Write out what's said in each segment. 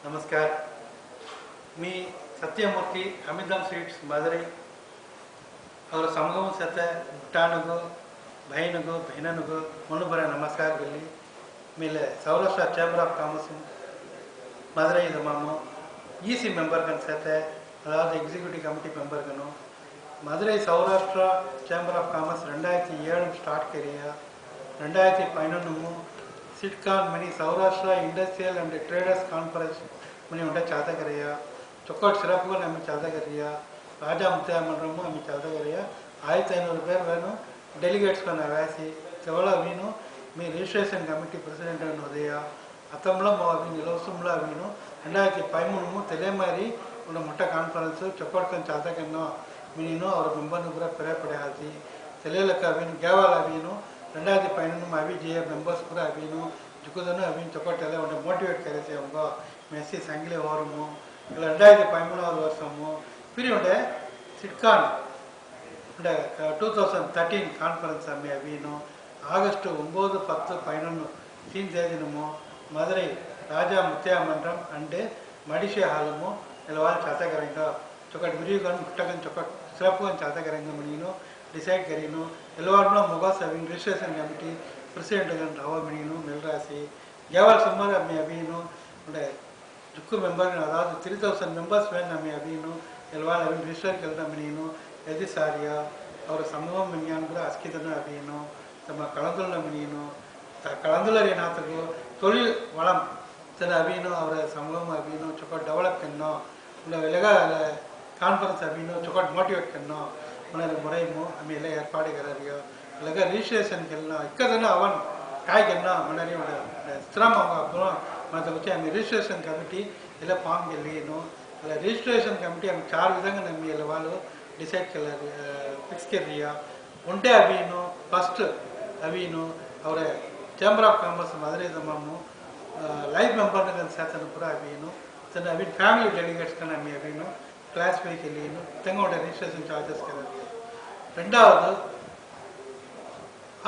नमस्कार. मी सत्यमूर्ती अमितम स्वीट्स मदुरै ಅವರ ಸಮಗಮ ಸತ ಭೂಟಾನಗೂ ಬೈನಗೂ ಬೈನನಗೂ ಮನುಬರ ನಮಸ್ಕಾರ ಗಲ್ಲಿ ಮೇಲೆ Saurashtra chamber of commerce Madurai மாமோ ஈசி மெம்பர் கன் சேர்த்த அதாவது எக்ஸிக்யூட்டிவ் கமிட்டி மெம்பர் கனோ Madurai Saurashtra chamber of commerce 2007 start கரியா 2011 सिटकान मनी Saurashtra industrial and traders conference मनी उन्हें चाहता करिया चौकट सिरप को हमें चाहता करिया राजा मुत्या मंडलमो हमें चाहता करिया 1500 पेर वेनु डेलीगेट्स को नवासी केवल अवीनु मी रजिस्ट्रेशन कमिटी प्रेसिडेंट नोदिया अतमला अभी निलवसमला अवीनु 2013 तेलेमारी उन मोटा कॉन्फ्रेंस चौकट कन चाहता करना मीनो और मेंबर पूरा पेरे पड़े हाथी तेलेलक अवीनु गेवाल अवीनु 2015 में अभी जे मेंबर्स पूरा अभी जुकुदन अभी चौकटेल उन्हें मोटिवेट करे हमको मेसी संगले ओरमो 2013 वर्षमो फिर उन्हें सिटकान 2013 कॉन्फ्रेंस में अभी आगस्ट 9, 10, 11 तीन तेदीनमो मदुरै राजा मुत्या मंडलम अंडे मडिशे हालमो इलावाल चाहता करेंगे चौकट विरीगन मुट्टगन चौकट सिरपगन चाहता करेंगे मनीनो डिसाइड करीनो एलवारनो मोगास अविन रजिस्ट्रेशन कमिटी प्रेसिडेंट गन राव मनीनो मेलरासी गेवल समर में अभिनो उन्हें जुक्कु मेंबर अदाद 3000 मेंबर्स वेन हमें अभिनो एलवाल अविन रजिस्टर केलता मनीनो यदि सारिया और समूह मनियान पूरा अस्कितन अभिनो तम कलंदुल मनीनो कलंदुलर नातको तोलिल वलम तन अभिनो और समूह अभिनो चौकट डेवलप करना उन्हें वेलगा कॉन्फ्रेंस अभिनो चौकट मोटिवेट करना उन्हें मुरैमो हमें ले एर्पाड़े करियो लगा रजिस्ट्रेशन केलना इक्कदना अवन काय केलना मनरी श्रम अपनो मतलब कुछ हमें रजिस्ट्रेशन कमिटी इला फॉर्म के लिए नो इला रजिस्ट्रेशन कमिटी हम 4 विधंगा नम्मी इला वालो डिसाइड कर फिक्स कर दिया उन्टे अभी नो फर्स्ट अभी नो और चैम्बर ऑफ कॉमर्स मदुरै जमामो लाइव मेंबर ने साथ पूरा अभी नो तन अभी फैमिली डेलीगेट्स का नम्मी अभी नो क्लासिफाई के लिए तेंगोड रजिस्ट्रेशन चार्जेस कर ரெண்டாவது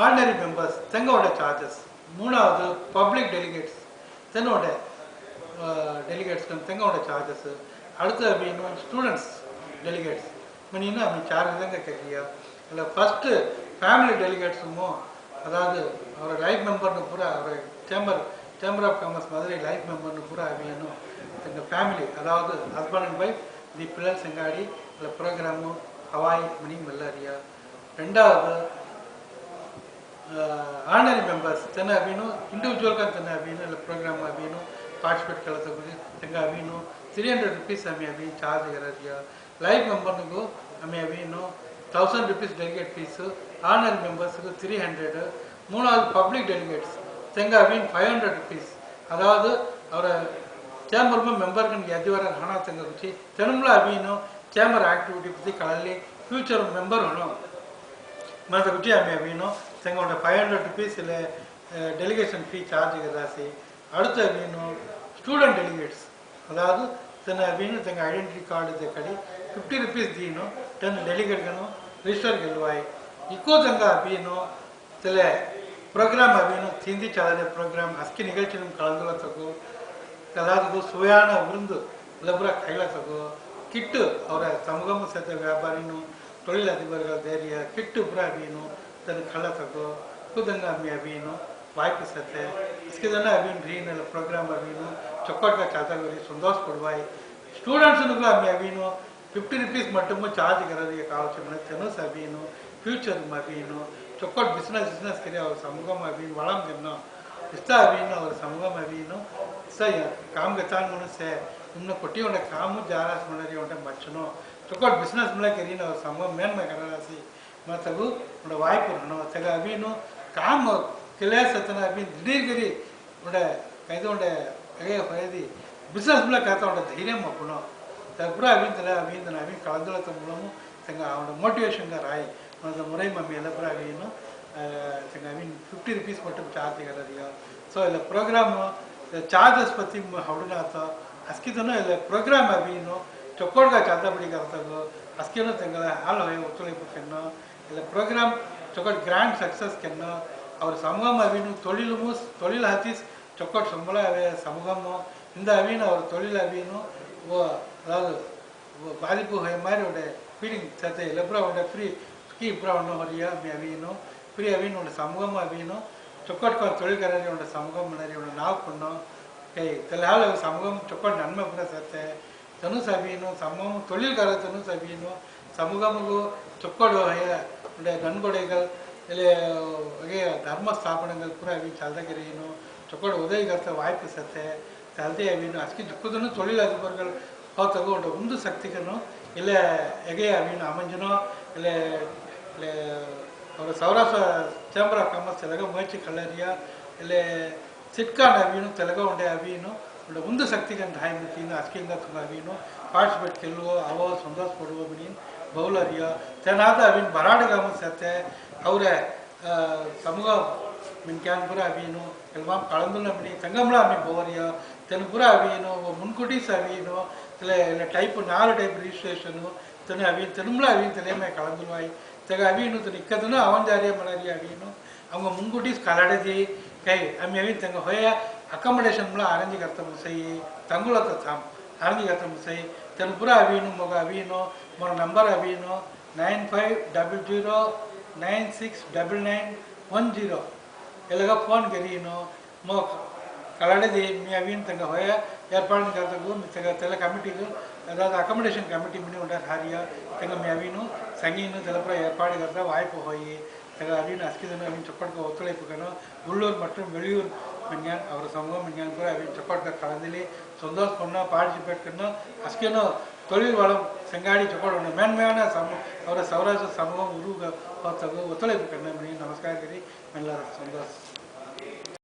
ஆர்டினரி மெம்பர்ஸ் தெங்கோட சார்ஜஸ் மூணாவது பப்ளிக் டெலிகேட்ஸ் தென்னோட டெலிகேட்ஸ் தெங்கோட சார்ஜஸ் அடுத்து அப்படின்னா ஸ்டூடெண்ட்ஸ் டெலிகேட்ஸ் மணின்னா அப்படி சார் விதங்க கேட்கியா இல்லை ஃபஸ்ட்டு ஃபேமிலி டெலிகேட்ஸுமோ அதாவது அவர் லைஃப் மெம்பர்னு பூரா அவர் chamber of commerce Madurai life மெம்பர்னு பூரா அப்படின்னும் எங்கள் ஃபேமிலி அதாவது ஹஸ்பண்ட் அண்ட் ஒய்ஃப் தி பிள்ளல் செங்காடி இல்லை ப்ரோக்ராமு हवाई मनी मल्लारिया ரெண்டாவது ஆர்டினரி மெம்பர்ஸ் தென அபினு இண்டிவிஜுவல் का தென அபினு இல்ல प्रोग्राम अभिनो पार्टिसिपेट करते हुए तेंगा अभिनो 300 रुपीस हमें अभी चार्ज कर दिया लाइव मेंबर को हमें अभिनो 1000 rupees delegate fees ordinary members को 300 மூணாவது பப்ளிக் डेलीगेट्स तेंगा अभी 500 रुपीस அதாவது அவர चैम्बर में मेंबर कन यदिवार हना तेंगा कुछ तेनुमला अभिनो चैम्बर एक्टिविटी पति कल फ्यूचर मेंबर होनो मतलब कुछ हमें अभी नो तेंगा 500 रुपीस डेलीगेशन फी चार्ज कर அடுத்து अभी स्टूडेंट डेलीगेट्स अदाद तेन अभी तेंगा आइडेंटिटी कार्ड दे कड़ी 50 रुपीस दीनो 10 डेलीगेट गनो रजिस्टर गेलवाई इको तेंगा अभी तेले प्रोग्राम अभी तिंदी चालने प्रोग्राम अस्की निगழ்ச்சி कलंदुला तको कदादको सुयाना विरुंदु लबरा खैला तको किट्टु और समूह सत्य व्यापारी तोलिल अधिबर्गल धैर्य किट्टु पूरा अभी तन खला तको खुदंगा में अभी वाइप सत्य इसके जना अभी ड्रीन प्रोग्राम अभी चौकट का चाहता करी संतोष पड़वाई स्टूडेंट्स में अभी 50 रुपीस मट्टम चार्ज कर कावच्चु तेनुस अभी फ्यूचर में अभी चौकट बिजनेस करी और समूह में अभी वलम करना इस्ता अभी और समूह में अभी इस्ता काम गतान से उन्हें कोटी उन्हें काम जारास मनरी उन्हें बच्चनो चौकट बिजनेस मिला करी ना और समूह मेन में करना सी मतलब उन्हें वाइप करना तेगा अभी काम किले सतना अभी दिढ़ करी उन्हें कहते उन्हें कहीं होएदी बिजनेस मिला कहता उन्हें धीरे मपनो तब पूरा अभी कलंदुला तो मूलमु तेगा उन्हें मोटिवेशन का राय मतलब मुरई मम्मी एल पूरा अभी तेगा अभी 50 रुपीस मट्टम चार्ज कर दिया सो इला प्रोग्राम चार्जेस पति हवड़ना था अस्की तो ना प्रोग्राम अभी चौकट का चाहता बड़ी करता को अस्की नो तेंगला हाल है उतले पुकन्ना इला प्रोग्राम चौकट ग्रैंड सक्सेस करना और समूह में अभी तोलिल हतीस ಚೊಕ್ಕೊಟ್ಟು ಸಂಬಳ சமூகமோ இந்த அவின்னு ஒரு தொழில் அவினும் அதாவது பாதிப்பு மாதிரி ஒரு ஃபீலிங் சேர்த்து இல்லை அவனோட ஃப்ரீ கீ அவனும் வரியா அவினும் ஃப்ரீ அவின்னு ஒன்று சமூகமும் அவினும் ಚೊಕ್ಕೊಟ್ಟು ತೊಳಿಗಾರರಿಗೆ ಒಂದು ಸಮೂಹ ಮನರಿ ಒಂದು ನಾವು ಕೊಂಡು ಕೈ ತಲೆಹಾಲ ಸಮೂಹம் ಚೊಕ್ಕೊಟ್ಟು ನನ್ಮೆ ಪುರ ಸತ್ತೆ ತನು ಸಬೀನು ಸಮೂಹம் தொழில்கார தனு சபீனு சமூகமுகு ಚೊಕ್ಕೊಡು உடைய நன்கொடைகள் இல்லை வகை தர்ம ஸ்தாபனங்கள் புற அவி சல்தகிரியும் ಚೊಕ್ಕೊಡು உதவிகர்த்த வாய்ப்பு சத்தை சல்தே அவின்னு அஸ்கி துக்குதுன்னு தொழில் அதிபர்கள் ಹೋಗ್ತಾಗೋ ಒಂದು ಶಕ್ತಿಗೂ ಇಲ್ಲ ಎಗೆ ಅವಿನು ಅಮಂಜನೋ ಇಲ್ಲ ಇಲ್ಲ ಅವರ ಸೌರಾಷ್ಟ್ರ ಚೇಂಬರ್ ಆಫ್ ಕಾಮರ್ಸ್ ತೆಲಗ ಮುಯற்சி ಕಳ್ಳರಿಯ ಇಲ್ಲ ಸಿಟ್ಕಾನ್ ಅವಿನು ತೆಲಗ ಉಂಡೆ ಅವಿನು ಉಂಡೆ ಒಂದು ಶಕ್ತಿಗೆ ಹಾಯ್ಮುಖಿನ ಅಸ್ಕಿಂಗ ತುಂಬ ಅವಿನು ಪಾರ್ಟಿಸಿಪೇಟ್ ಕೆಲ್ಲುವ ಅವೋ ಸಂತೋಷ ಪಡುವ ಬಿಡಿನ್ ಬೌಲರಿಯ ತೆನಾದ ಅವಿನ್ ಬರಾಡಗಾಮ ಸತ್ತೆ ಅವರ ಸಮೂಹ ಮಿನ್ಕ್ಯಾನ್ಪುರ ಅವಿನು ಕೆಲವಾಮ್ ಕಳಂದುಲ ಬಿಡಿ ತಂಗಮಳ ಅಮಿ ಬೋವರಿಯ ತೆನುಪುರ ಅವಿನು ಮುನ್ಕುಟಿ ಅವಿನು இல்லை டைப்பு 4 டைப் ரிஜிஸ்ட்ரேஷனு தனி அவின் திரும்பல அவின் தலைமை கலந்துருவாய் தக அவின்னு தனி இக்கதுன்னு அவஞ்சாரிய மலரி அவின்னு அவங்க முன்கூட்டி கலடதி கை அம்மி அவின் தங்க ஹோய அக்கமடேஷன்லாம் அரேஞ்சு கர்த்த முசை தங்குலத்தை தாம் அரேஞ்சு கர்த்த முசை தென்புற அவின்னு மொக அவினோ மொர நம்பர் அவினோ 9500969910 ಎಲ್ಲಗ ಫೋನ್ ಗೆರಿನೋ ಮೊ ಕಲಡದಿ ಮಿ ಅವಿನ್ ತಂಗ ಹೋಯ ಏರ್ಪಾಡು करतगो मितगा तेला कमिटीगु अदाद अकोमोडेशन कमिटी मिनी उंडा हारिया तंग मि अविनु संगीनु तेलप्र ஏற்பாடு करता வாய்ப்பு होई तंग अविनु अस्किदनु अविन चक्कोट्को ஒத்துழைப்புகனோ உள்ளூர் மற்றும் வெளியூர் விஞ்ஞான் அவர் சமூக விஞ்ஞான் கூட அவின் चक्कोट्को கலந்திலே சந்தோஷ் பண்ண பார்ட்டிசிபேட் करना अस्किनो தொழில் வளம் செங்காடி चक्कोट மேன்மையான அவர சௌராஷ்டிர சமூகம் உருவ ஒத்துழைப்பு करना मि नमस्कार करी ಎಲ್ಲರ ಸಂತೋಷ